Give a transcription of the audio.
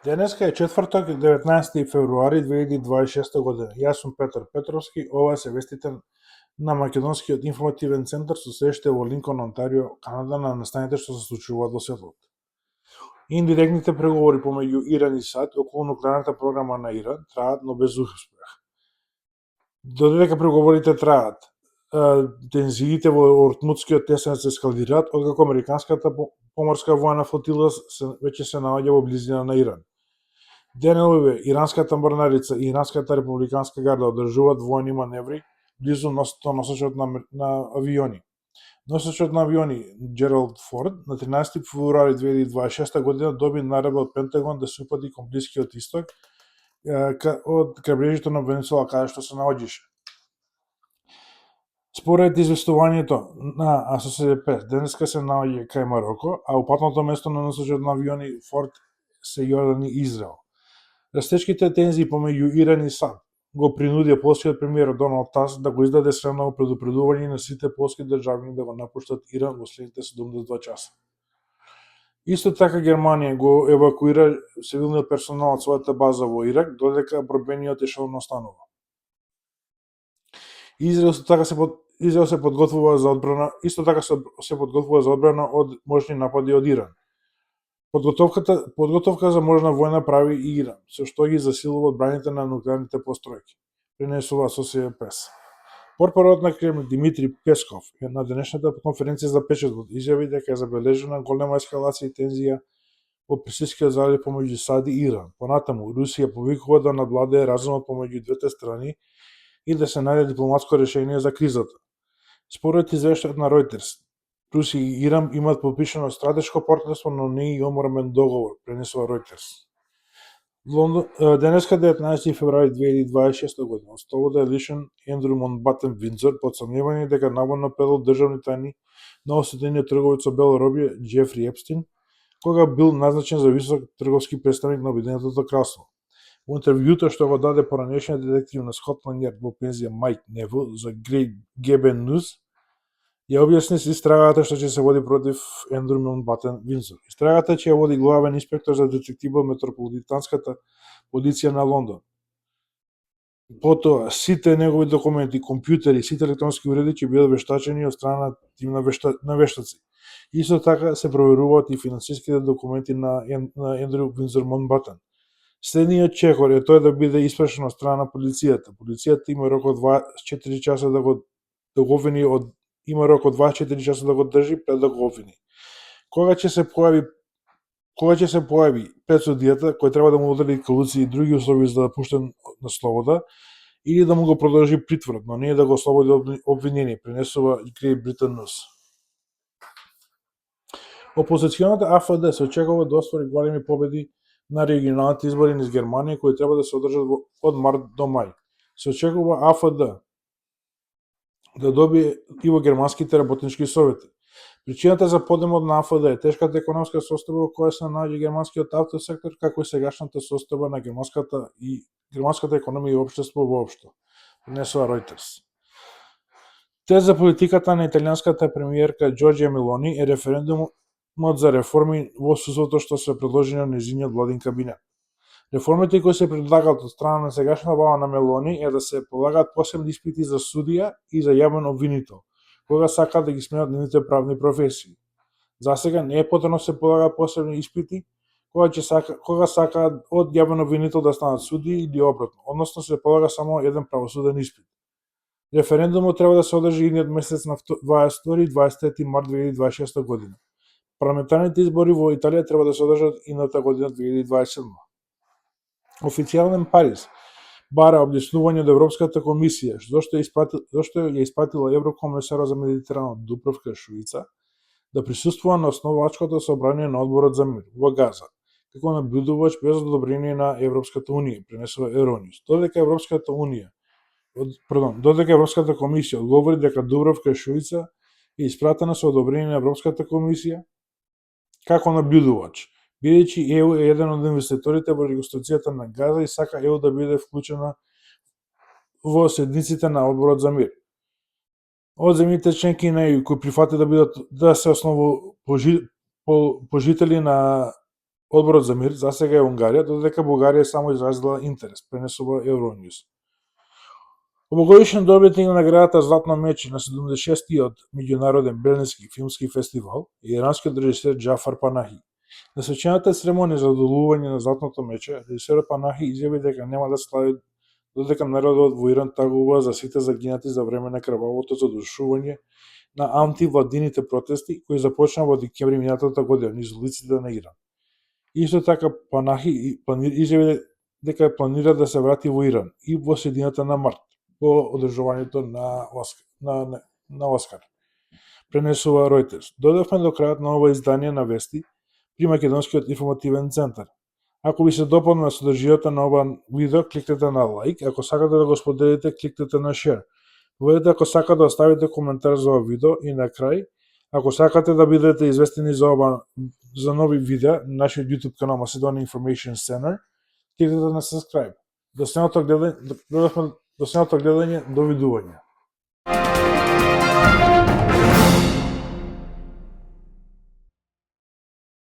Денеска е четврток, 19 февруари 2026 година. Јас сум Петар Петровски, ова се вестите на Македонскиот информативен центар со сеште во Линкон, Онтарио, Канада, на настаните што се случуваат во светот. Индиректните преговори помеѓу Иран и САД околу нуклеарната програма на Иран траат, но без успех. Додека преговорите траат, тензиите во Ортмутскиот теснац ескалираат, откако американската поморска воена флотила веќе се наоѓа во близина на Иран. Деновиве, иранската морнарица и иранската републиканска гарда одржуваат воени маневри близу носачот на авиони. Носачот на авиони Джералд Форд на 13 февруари 2026 година доби наредба од Пентагон да се упати кон Блискиот исток од крајбрежјето на Венецуела каде што се наоѓаше. Според известувањето на Associated Press, денеска се наоѓа кај Мароко, а упатното место на носачот на авиони Форд се Јордан и Израел. Растечките тензии помеѓу Иран и САД го принудија полскиот премиер Доналд Туск да го издаде срамно предупредување на сите полски државјани да го напуштат Иран во следните 72 часа. Исто така Германија го евакуира цивилниот персонал од својата база во Ирак, додека борбениот ешелон останува. Израел се подготвува за одбрана, од можни напади од Иран. Подготовка за можна војна прави и Иран, со што ги засилува одбраните на нуклеарните постројки, пренесува Associated Press. Порпорот на Кремљ Димитри Песков на денешната конференција за печатот изјави дека е забележена голема ескалација и тензија во Персискиот залив помеѓу САД и Иран. Понатаму, Русија повикува да надвладее разумот помеѓу двете страни и да се најде дипломатско решение за кризата. Според извештајот на Reuters, Русија и Иран имаат подпишано стратешко партнерство, но не и омрмен договор, пренесува Reuters. Денеска 19 февруари 2026 година од слобода е лишен Ендрю Монбатен Виндзор под сомневање дека наводно предал државни тајни на осудениот трговец со бела робија Џефри Епстин, кога бил назначен за висок трговски представник на Обединетото кралство. Во интервјуто што го даде поранешниот детектив на Скотланд Јард во пензија Майк Невил за Гебен Ньюз, ја објасни се истрагата што ќе се води против Ендрю Монбатен Виндзор. Истрагата ќе ја води главен инспектор за детектива од Метрополитанската полиција на Лондон. Потоа, сите негови документи, компјутери и сите електронски уреди ќе бидат вештачени од страна на тим на вештаци. Исто така се проверуваат и финансиските документи на Ендрю Виндзор Монбатен. Следниот чекор е тој да биде испрашен од страна на полицијата. Полицијата има рок од 24 часа да го обвини да го држи пред да го обвини. Кога ќе се појави пред судијата, кој треба да му одреди кауци и други услови за да пуштен на слобода, или да му го продолжи притворот, но не да го ослободи обвинени, пренесува Great Britain News. Опозиционата АФД се очекува да оствари големи победи на регионалните избори низ Германија, кои треба да се одржат од март до мај. Се очекува АФД да добие и во германските работнички совети. Причината за подемот на АФД е тешката економска состојба во која се наоѓа германскиот автосектор, како и сегашната состојба на германската економија и општество воопшто, пренесува Reuters. Тест за политиката на италијанската премиерка Џорџија Мелони е референдумот за реформи во суството што се предложени од нејзиниот владин кабинет. Реформите кои се предлагаат од страна на сегашната влада на Мелони е да се полагаат посебни испити за судија и за јавен обвинител, кога сакаат да ги сменат нивните правни професии. Засега не е потребно да се полагаат посебни испити кога сакаат од јавен обвинител да станат судии или обратно, односно се полага само еден правосуден испит. Референдумот треба да се одржи идниот месец на 22 и 23 март 2026 година. Парламентарните избори во Италија треба да се одржат идната година 2027. Официјален Париз бара објаснување од Европската комисија зошто ја испратила еврокомесарот за Медитеранот Дубравка Шуица да присуствува на основачкото собрание на Одборот за мир во Газа, како набљудувач без одобрение на Европската унија, пренесува Euronews. Додека Европската комисија одговори дека Дубравка Шуица е испратена со одобрение на Европската комисија како набљудувач, бидејќи ЕУ е еден од инвеститорите во реконструкцијата на Газа и сака ЕУ да биде вклучена во седниците на Одборот за мир. Од земјите членки на ЕУ кои прифати да се основопожители на Одборот за мир засега е Унгарија, додека Бугарија само изразила интерес, пренесува Euronews. Овогодишен добитник на наградата Златно мече на 76-тиот меѓународен Берлински филмски фестивал е иранскиот режисер Џафар Панахи. На свечената церемонија за доделување на Златното мече, режисерот Панахи изјави дека нема да слави додека народот во Иран тагува за сите загинати за време на крвавото задушување на антивладините протести кои започна во декември минатата година низ улиците на Иран. Исто така Панахи изјави дека планира да се врати во Иран и во средината на март по одржувањето на Оскар. Пренесува Reuters. Додевме до крајот на ова издание на вести при Македонскиот информативен центар. Ако ви се допадна содржината на ова видео, кликнете на лайк, ако сакате да го споделите, кликнете на share. Поведете ако сакате да оставите коментар за ова видео и на крај, ако сакате да бидете известени за нови видеа на нашиот YouTube канал Macedonia Information Center, кликнете на subscribe. До следното гледање, довидување.